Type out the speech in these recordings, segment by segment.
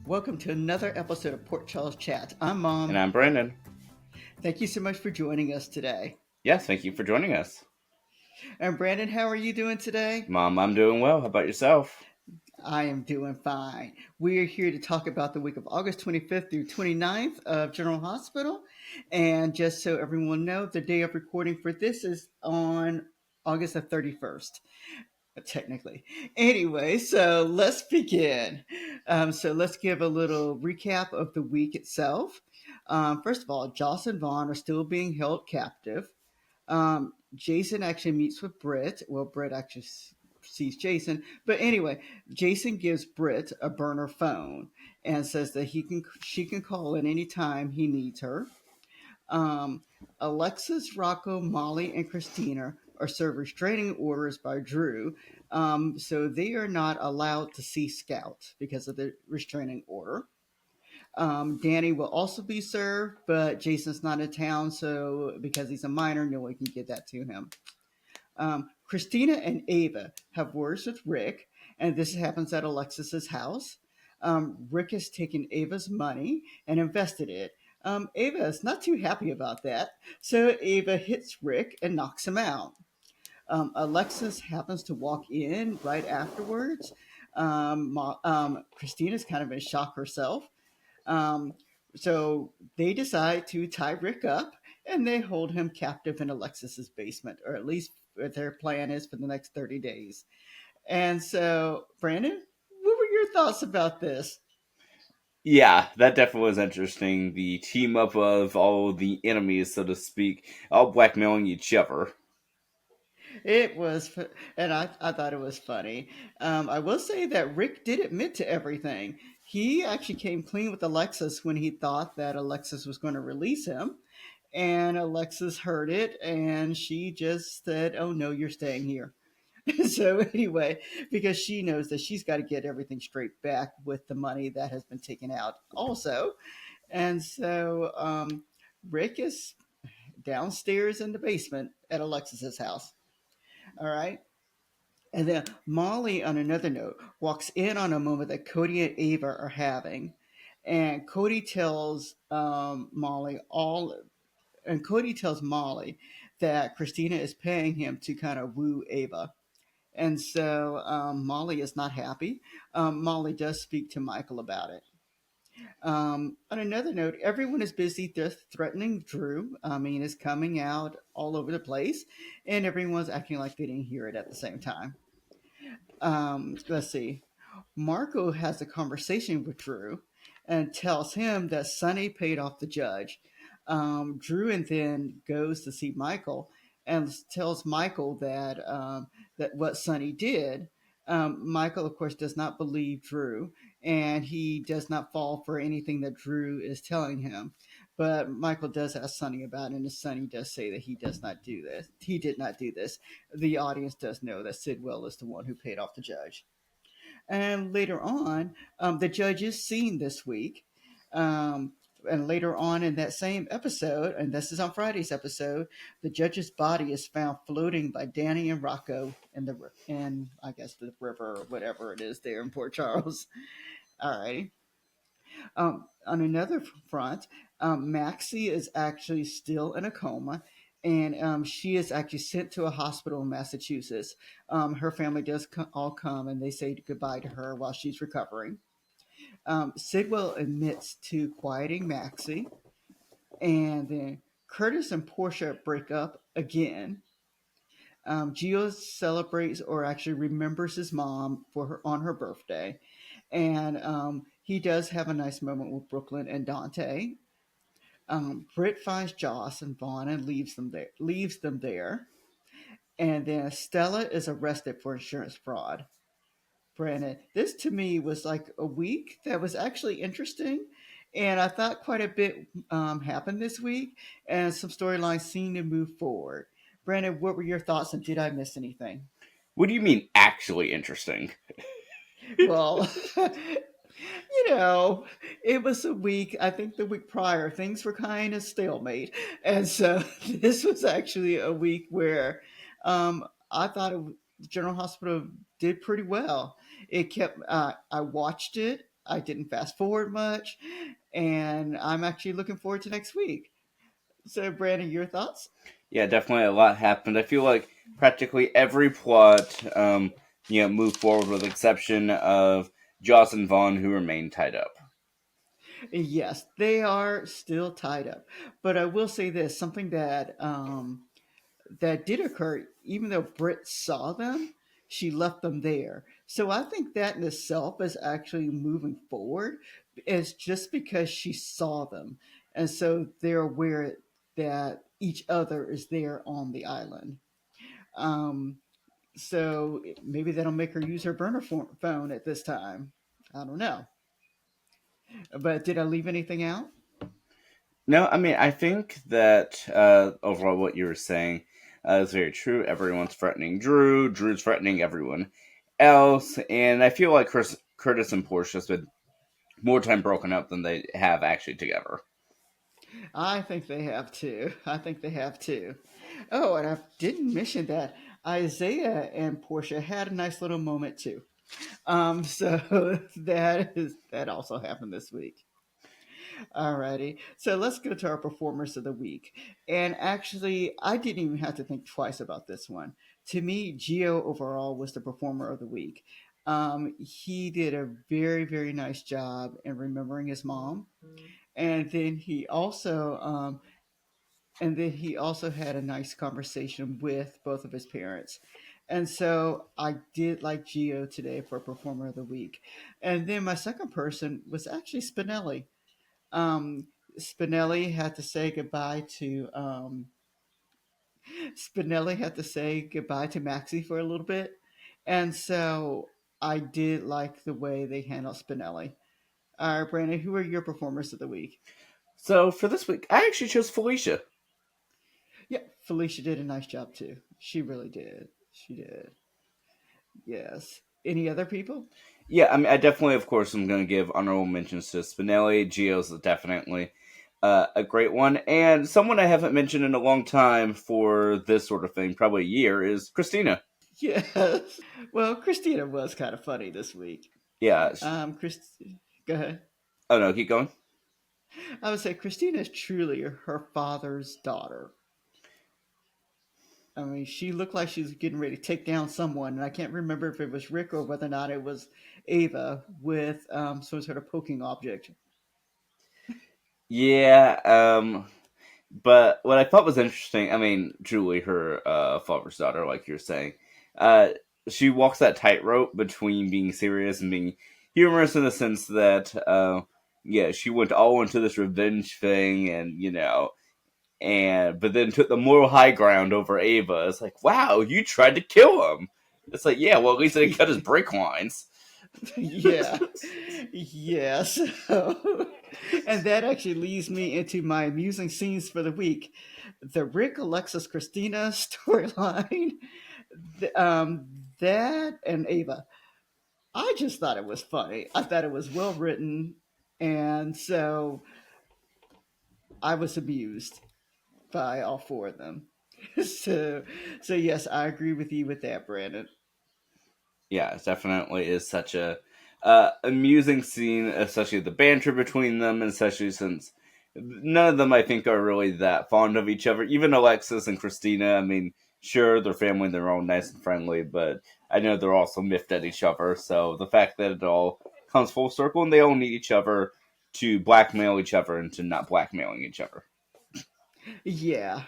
Welcome to another episode of Port Charles Chat. I'm And Mom. I'm Brandon. Thank you so much for joining us today. Yes, thank you for joining us. And Brandon, how are you doing today? Mom, I'm doing well. How about yourself? I am doing fine. We are here to talk about the week of August 25th through 29th of General Hospital. And just so everyone knows, the day of recording for this is on August the 31st. Technically. Anyway, so let's begin. So let's give a little recap of the week itself. First of all, Joss and Vaughn are still being held captive. Jason actually meets with Britt. Well, Britt actually sees Jason, but anyway, Jason gives Britt a burner phone and says that she can call at any time he needs her. Um, Alexis, Rocco, Molly, and Christina are served restraining orders by Drew. So they are not allowed to see Scout because of the restraining order. Danny will also be served, but Jason's not in town, so because he's a minor, no one can get that to him. Christina and Ava have words with Rick, and this happens at Alexis's house. Rick has taken Ava's money and invested it. Ava is not too happy about that, so Ava hits Rick and knocks him out. Alexis happens to walk in right afterwards. Christina's kind of in shock herself. Um, so they decide to tie Rick up and they hold him captive in Alexis's basement, or at least what their plan is for the next 30 days. And so, Brandon, what were your thoughts about this? Yeah, that definitely was interesting. The team up of all the enemies, so to speak, all blackmailing each other. It was, and I thought it was funny. I will say that Rick did admit to everything. He actually came clean with Alexis when he thought that Alexis was going to release him. And Alexis heard it and she just said, "Oh no, you're staying here." So anyway, because she knows that she's got to get everything straight back with the money that has been taken out also. And so Rick is downstairs in the basement at Alexis's house. All right. And then Molly, on another note, walks in on a moment that Cody and Ava are having. And Cody tells Cody tells Molly that Christina is paying him to kind of woo Ava. And so Molly is not happy. Molly does speak to Michael about it. On another note, everyone is busy threatening Drew. I mean, it's coming out all over the place, and everyone's acting like they didn't hear it at the same time. Let's see. Marco has a conversation with Drew and tells him that Sonny paid off the judge. Drew and then goes to see Michael and tells Michael that what Sonny did. Michael, of course, does not believe Drew, and he does not fall for anything that Drew is telling him. But Michael does ask Sonny about it, and Sonny does say that he does not do this. He did not do this. The audience does know that Sidwell is the one who paid off the judge. And later on, the judge is seen this week. And later on in that same episode, and this is on Friday's episode, the judge's body is found floating by Danny and Rocco in I guess the river or whatever it is there in Port Charles. All right. On another front, Maxie is actually still in a coma, and she is actually sent to a hospital in Massachusetts. Her family does all come, and they say goodbye to her while she's recovering. Sidwell admits to quieting Maxie, and then Curtis and Portia break up again. Gio celebrates or actually remembers his mom for her on her birthday, and he does have a nice moment with Brooklyn and Dante. Britt finds Joss and Vaughn and leaves them there. And then Stella is arrested for insurance fraud. Brandon, this to me was like a week that was actually interesting. And I thought quite a bit happened this week, and some storylines seem to move forward. Brandon, what were your thoughts, and did I miss anything? What do you mean, actually interesting? Well, you know, it was a week. I think the week prior, things were kind of stalemate, and so this was actually a week where I thought General Hospital did pretty well. It kept. I watched it. I didn't fast forward much, and I'm actually looking forward to next week. So, Brandon, your thoughts? Yeah, definitely a lot happened. I feel like practically every plot, moved forward with the exception of Joss and Vaughn, who remain tied up. Yes, they are still tied up. But I will say this, something that that did occur, even though Britt saw them, she left them there. So I think that in itself is actually moving forward, is just because she saw them. And so they're aware that each other is there on the island. Um, so maybe that'll make her use her burner phone at this time. I don't know. But did I leave anything out? No, I mean, I think that overall what you were saying is very true. Everyone's threatening Drew, Drew's threatening everyone else, and I feel like Curtis and Portia spend more time broken up than they have actually together. I think they have too. I think they have too. Oh, and I didn't mention that Isaiah and Portia had a nice little moment too. So that also happened this week. Alrighty, so let's go to our performers of the week. And actually, I didn't even have to think twice about this one. To me, Gio overall was the performer of the week. He did a very, very nice job in remembering his mom, and then he also had a nice conversation with both of his parents. And so I did like Gio today for Performer of the Week. And then my second person was actually Spinelli. Spinelli had to say goodbye to Spinelli had to say goodbye to Maxie for a little bit. And so I did like the way they handled Spinelli. All right, Brandon, who are your performers of the week? So for this week, I actually chose Felicia. Yeah, Felicia did a nice job too. She really did. She did. Yes. Any other people? Yeah, I mean, I definitely, of course, am going to give honorable mentions to Spinelli. Gio's definitely a great one. And someone I haven't mentioned in a long time for this sort of thing, probably a year, is Christina. Yes. Well, Christina was kind of funny this week. Yeah. Chris, go ahead. Oh, no, keep going. I would say Christina is truly her father's daughter. I mean, she looked like she was getting ready to take down someone, and I can't remember if it was Rick or whether or not it was Ava with some sort of poking object. Yeah, but what I thought was interesting, I mean, Julie, her father's daughter, like you're saying, uh, she walks that tightrope between being serious and being humorous in the sense that, yeah, she went all into this revenge thing, and but then took the moral high ground over Ava. It's like, wow, you tried to kill him. It's like, yeah, well, at least they cut his brake lines. Yeah, yeah. So, and that actually leads me into my amusing scenes for the week: the Rick, Alexis, Christina storyline, that and Ava. I just thought it was funny. I thought it was well written, and so I was amused by all four of them. so, so yes, I agree with you with that, Brandon. Yeah, it definitely is such a amusing scene, especially the banter between them, and especially since none of them, I think, are really that fond of each other. Even Alexis and Christina, I mean, sure, they're family and they're all nice and friendly, but I know they're also miffed at each other. So the fact that it all comes full circle and they all need each other to blackmail each other into not blackmailing each other. Yeah.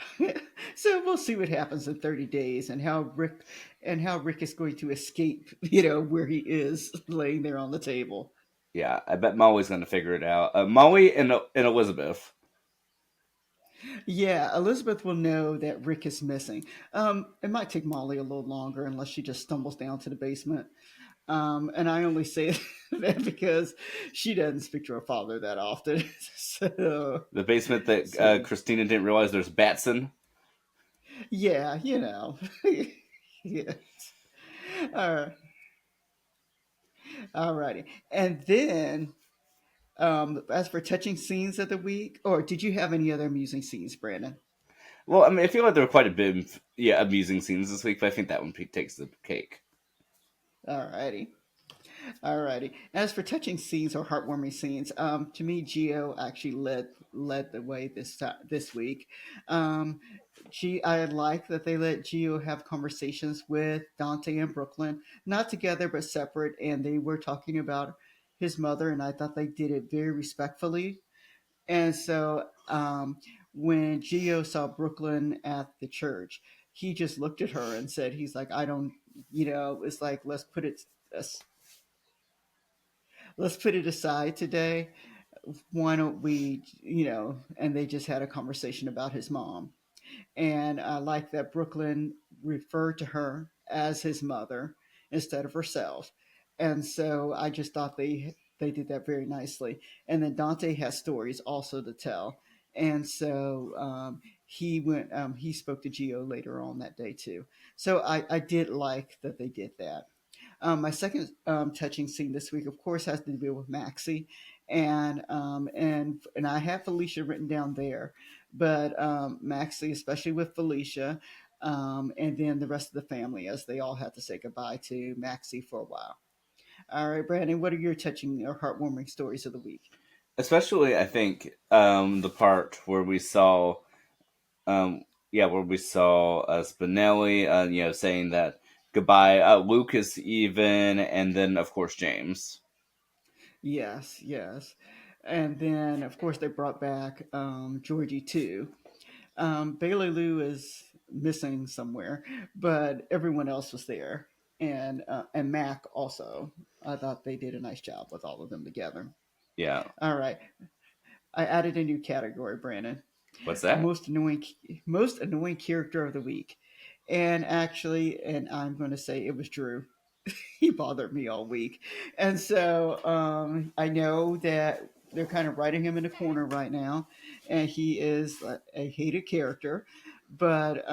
So we'll see what happens in 30 days and how Rick is going to escape, where he is laying there on the table. Yeah, I bet Molly's going to figure it out. Molly and Elizabeth. Yeah, Elizabeth will know that Rick is missing. It might take Molly a little longer unless she just stumbles down to the basement. And I only say that because she doesn't speak to her father that often. so, The basement that so Christina didn't realize there's bats in. yeah, yeah. All right, all righty. And then, as for touching scenes of the week, or did you have any other amusing scenes, Brandon? Well, I mean, I feel like there were quite a bit of amusing scenes this week, but I think that one takes the cake. All righty. Alrighty. As for touching scenes or heartwarming scenes, to me, Geo actually led the way this week. Um, I like that they let Geo have conversations with Dante and Brooklyn, not together but separate, and they were talking about his mother, and I thought they did it very respectfully. And so, when Geo saw Brooklyn at the church, he just looked at her and said, "He's like, I don't, it's like let's put it aside today. Why don't we, and they just had a conversation about his mom. And I like that Brooklyn referred to her as his mother instead of herself. And so I just thought they did that very nicely. And then Dante has stories also to tell. And so he spoke to Geo later on that day too. So I did like that they did that. My second touching scene this week, of course, has to do with Maxie, and I have Felicia written down there, but Maxie, especially with Felicia, and then the rest of the family, as they all had to say goodbye to Maxie for a while. All right, Brandon, what are your touching or heartwarming stories of the week? Especially, I think the part where we saw, where we saw Spinelli, saying that goodbye, Lucas even, and then of course James. Yes, yes. And then, of course, they brought back Georgie too. Bailey Lou is missing somewhere, but everyone else was there, and Mac also. I thought they did a nice job with all of them together. Yeah, All right, I added a new category, Brandon. what's that? Most annoying character of the week, and I'm going to say it was Drew. He bothered me all week. And so I know that they're kind of writing him in a corner right now, and he is a hated character, but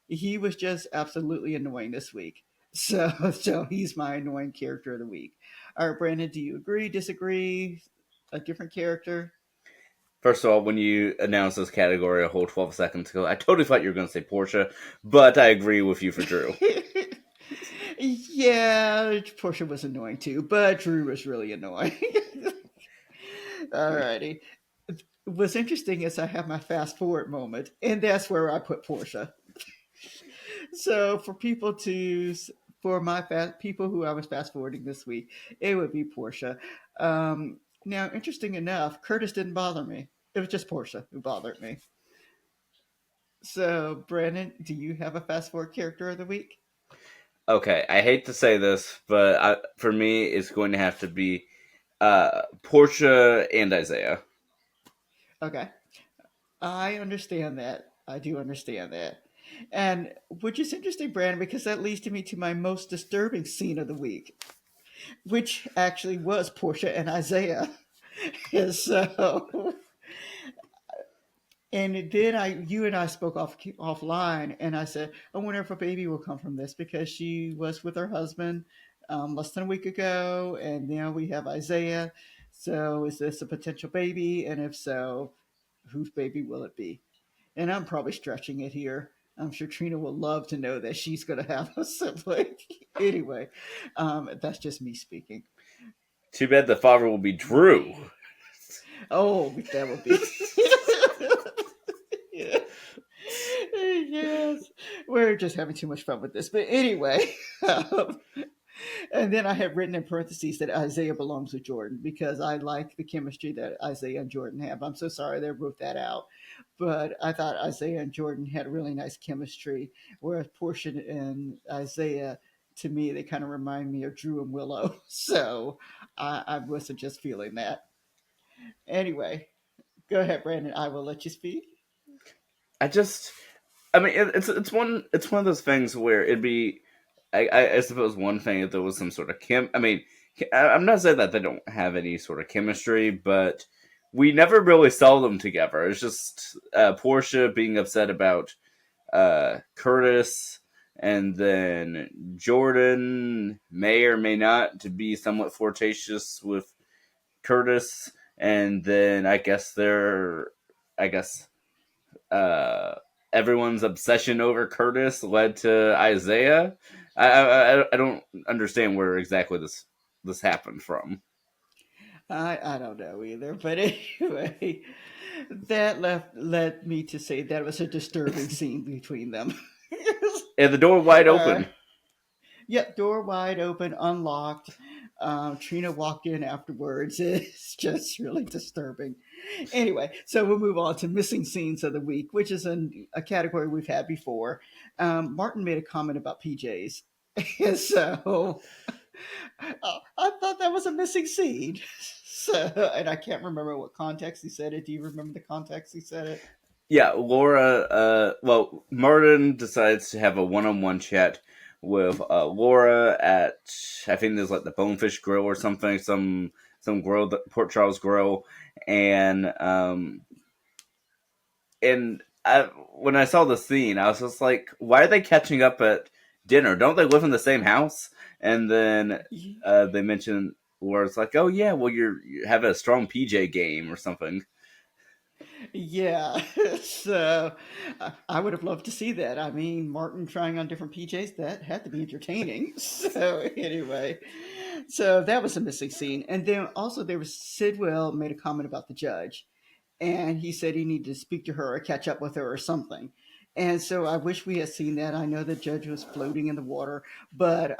he was just absolutely annoying this week. So, so he's my annoying character of the week. All right, Brandon, do you agree, disagree? A different character? First of all, when you announced this category a whole 12 seconds ago, I totally thought you were going to say Portia, but I agree with you for Drew. Yeah, Portia was annoying too, but Drew was really annoying. Alrighty. What's interesting is I have my fast forward moment, and that's where I put Portia. So for my people who I was fast forwarding this week, it would be Portia. Now, interesting enough, Curtis didn't bother me. It was just Portia who bothered me. So, Brandon, do you have a fast forward character of the week? Okay, I hate to say this, but for me, it's going to have to be Portia and Isaiah. Okay, I understand that. I do understand that. And which is interesting, Brandon, because that leads to me to my most disturbing scene of the week, which actually was Portia and Isaiah. So, and then you and I spoke offline, and I said, I wonder if a baby will come from this because she was with her husband less than a week ago, and now we have Isaiah. So, is this a potential baby? And if so, whose baby will it be? And I'm probably stretching it here. I'm sure Trina will love to know that she's going to have a sibling. Anyway, that's just me speaking. Too bad the father will be Drew. Oh, that would be. Yeah. Yes, we're just having too much fun with this. But anyway, and then I have written in parentheses that Isaiah belongs with Jordan because I like the chemistry that Isaiah and Jordan have. I'm so sorry they wrote that out, but I thought Isaiah and Jordan had really nice chemistry, whereas Portia and Isaiah, to me, they kind of remind me of Drew and Willow. So I wasn't just feeling that. Anyway, go ahead, Brandon. I will let you speak. I just, I mean, it's one of those things where it'd be, I suppose one thing if there was some sort of I mean, I'm not saying that they don't have any sort of chemistry, but we never really saw them together. It's just Portia being upset about Curtis, and then Jordan may or may not to be somewhat flirtatious with Curtis, and then I guess uh, everyone's obsession over Curtis led to Isaiah. I don't understand where exactly this. this happened from. I don't know either, but anyway, that led me to say that was a disturbing scene between them. And the door wide uh, open. Yep, door wide open, unlocked. Trina walked in afterwards. It's just really disturbing. Anyway, so we'll move on to missing scenes of the week, which is a category we've had before. Martin made a comment about PJs. So I thought that was a missing scene. So, and I can't remember what context he said it. Do you remember the context he said it? Yeah, Laura. Well, Martin decides to have a one-on-one chat with Laura at, I think there's like the Bonefish Grill or something, some grill, Port Charles Grill, and when I saw the scene, I was just like, why are they catching up at dinner? Don't they live in the same house? And then they mentioned Laura's like, oh yeah, well you have a strong PJ game or something. Yeah, so I would have loved to see that. I mean, Martin trying on different PJs, that had to be entertaining. So, anyway, so that was a missing scene. And then also, there was Sidwell made a comment about the judge, and he said he needed to speak to her or catch up with her or something. And so I wish we had seen that. I know the judge was floating in the water, but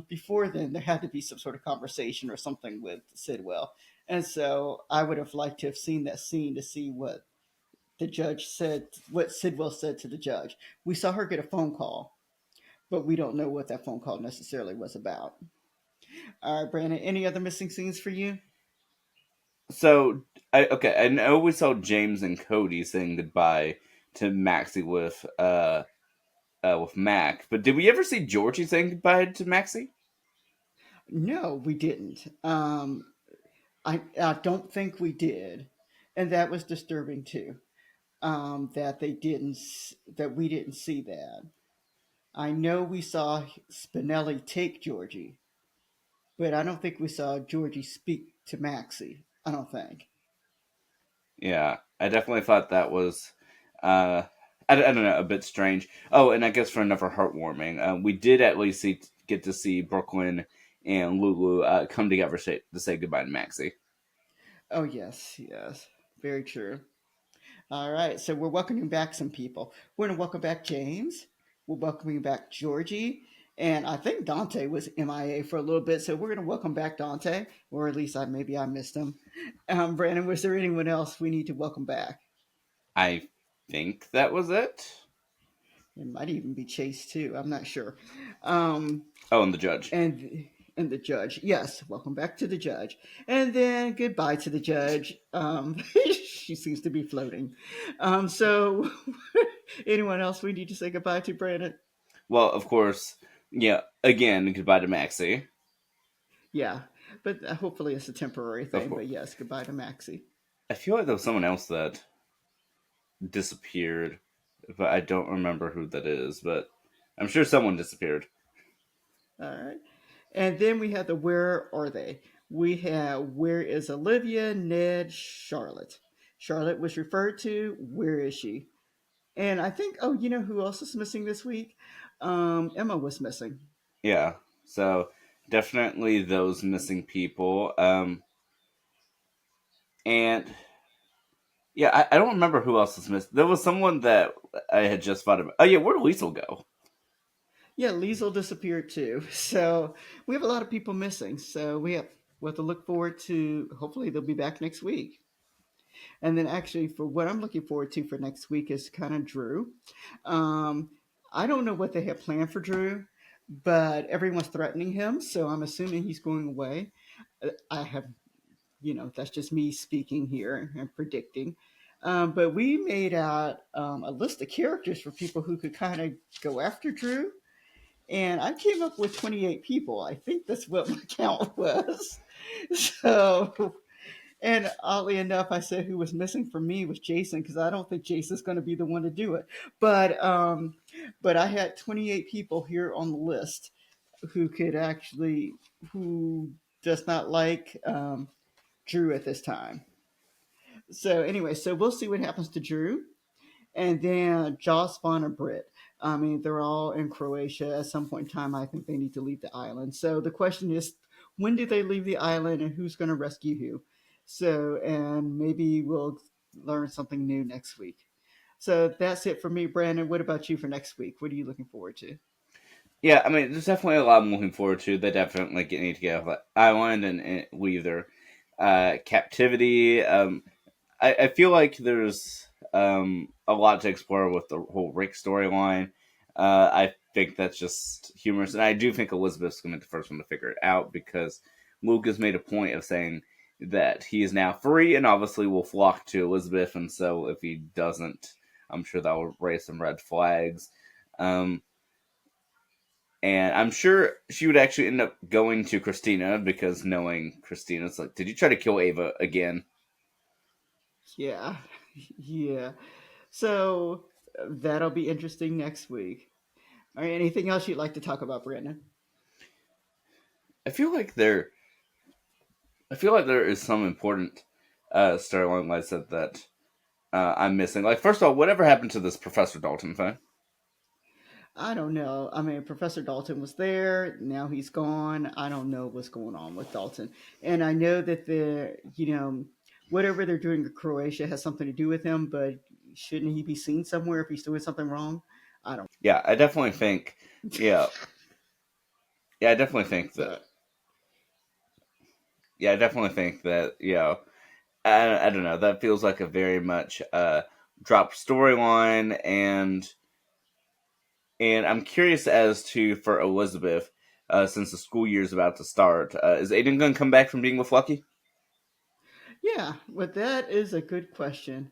before then, there had to be some sort of conversation or something with Sidwell. And so I would have liked to have seen that scene to see what the judge said, what Sidwell said to the judge. We saw her get a phone call, but we don't know what that phone call necessarily was about. All right, Brandon, any other missing scenes for you? So, I know we saw James and Cody saying goodbye to Maxie with Mac, but did we ever see Georgie saying goodbye to Maxie? No, we didn't. I don't think we did, and that was disturbing too. That they didn't, that we didn't see that. I know we saw Spinelli take Georgie, but I don't think we saw Georgie speak to Maxie. I don't think. Yeah, I definitely thought that was, uh, I don't know, a bit strange. Oh, and I guess for another heartwarming, we did at least get to see Brooklyn and Lulu come together to say goodbye to Maxie. Oh yes, yes, very true. All right, so we're welcoming back some people. We're going to welcome back James. We're welcoming back Georgie. And I think Dante was MIA for a little bit, so we're going to welcome back Dante, or at least maybe I missed him. Brandon, was there anyone else we need to welcome back? I think that was it. It might even be Chase too. I'm not sure. Um, Oh, and the judge. and the judge. Yes, welcome back to the judge. And then goodbye to the judge. She seems to be floating. So anyone else we need to say goodbye to, Brandon? Well, of course, yeah, again, goodbye to Maxie. Yeah, but hopefully it's a temporary Of thing. course. But yes, goodbye to Maxie. I feel like there was someone else that disappeared, but I don't remember who that is, but I'm sure someone disappeared. All right. And then we have the where are they? We have where is Olivia, Ned, Charlotte. Charlotte was referred to. Where is she? And I think, oh, you know who else is missing this week? Emma was missing. Yeah, so definitely those missing people. And yeah, I don't remember who else was missing. There was someone that I had just thought about. Oh yeah, where did Liesel go? Yeah, Liesel disappeared too. So we have a lot of people missing. So we have to look forward to, hopefully they'll be back next week. And then actually, for what I'm looking forward to for next week is kind of Drew. Um, I don't know what they have planned for Drew, but everyone's threatening him, so I'm assuming he's going away. I have, that's just me speaking here and predicting. But we made out a list of characters for people who could kind of go after Drew. And I came up with 28 people. I think that's what my count was. So, and oddly enough, I said who was missing for me was Jason because I don't think Jason's going to be the one to do it. But I had 28 people here on the list who could actually who does not like Drew at this time. So anyway, so we'll see what happens to Drew, and then Joss, Vaughn, and Britt. I mean, they're all in Croatia. At some point in time, I think they need to leave the island. So the question is, when do they leave the island and who's going to rescue who. So, and maybe we'll learn something new next week. So that's it for me, Brandon. What about you for next week? What are you looking forward to? Yeah, I mean, there's definitely a lot I'm looking forward to. They definitely need to get off that island and leave their captivity. I feel like there's a lot to explore with the whole Rick storyline. I think that's just humorous, and I do think Elizabeth's going to be the first one to figure it out because Luke has made a point of saying that he is now free, and obviously will flock to Elizabeth. And so, if he doesn't, I'm sure that will raise some red flags. Um, and I'm sure she would actually end up going to Christina because knowing Christina, it's like, did you try to kill Ava again? Yeah, yeah. So that'll be interesting next week. All right, anything else you'd like to talk about, Brandon? I feel like there I feel like there is some important storyline, like I said, that I'm missing. Like, first of all, whatever happened to this Professor Dalton thing? I don't know. I mean, Professor Dalton was there. Now he's gone. I don't know what's going on with Dalton. And I know that whatever they're doing in Croatia has something to do with him, but shouldn't he be seen somewhere if he's doing something wrong? I don't. Yeah, I definitely think. Yeah, yeah, I definitely think that. So, Yeah, I definitely think that. I don't know. That feels like a very much dropped storyline, and I'm curious as to for Elizabeth, since the school year is about to start, is Aiden going to come back from being with Lucky? yeah, but that is a good question.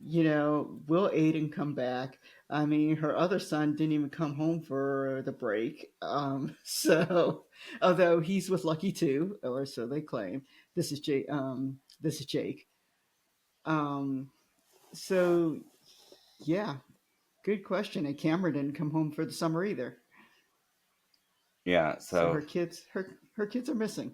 Will Aiden come back? I mean, her other son didn't even come home for the break. So, although he's with Lucky too, or so they claim. This is Jake. This is Jake. Um, so yeah, good question. And Cameron didn't come home for the summer either. Yeah, So so her kids are missing.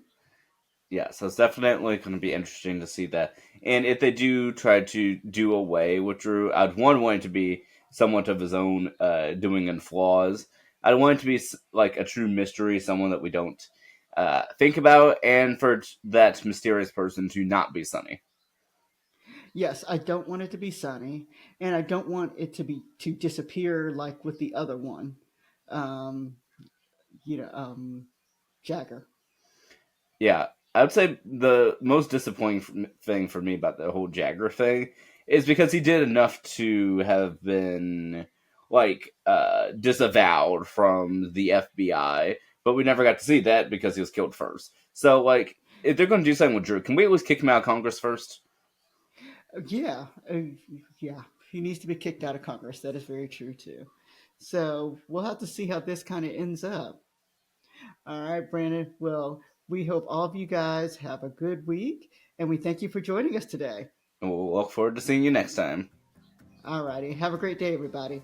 yeah, so it's definitely going to be interesting to see that. And if they do try to do away with Drew, I'd want it to be somewhat of his own doing and flaws. I'd want it to be like a true mystery, someone that we don't think about, and for that mysterious person to not be Sunny. Yes, I don't want it to be Sunny, and I don't want it to disappear like with the other one. Um, you know, Jagger. Yeah, I would say the most disappointing thing for me about the whole Jagger thing is because he did enough to have been like disavowed from the FBI, but we never got to see that because he was killed first. So like, if they're going to do something with Drew, can we at least kick him out of Congress first? Yeah, yeah. He needs to be kicked out of Congress. That is very true too. So we'll have to see how this kind of ends up. All right, Brandon. Well, we hope all of you guys have a good week, and we thank you for joining us today. And we'll look forward to seeing you next time. All righty. Have a great day, everybody.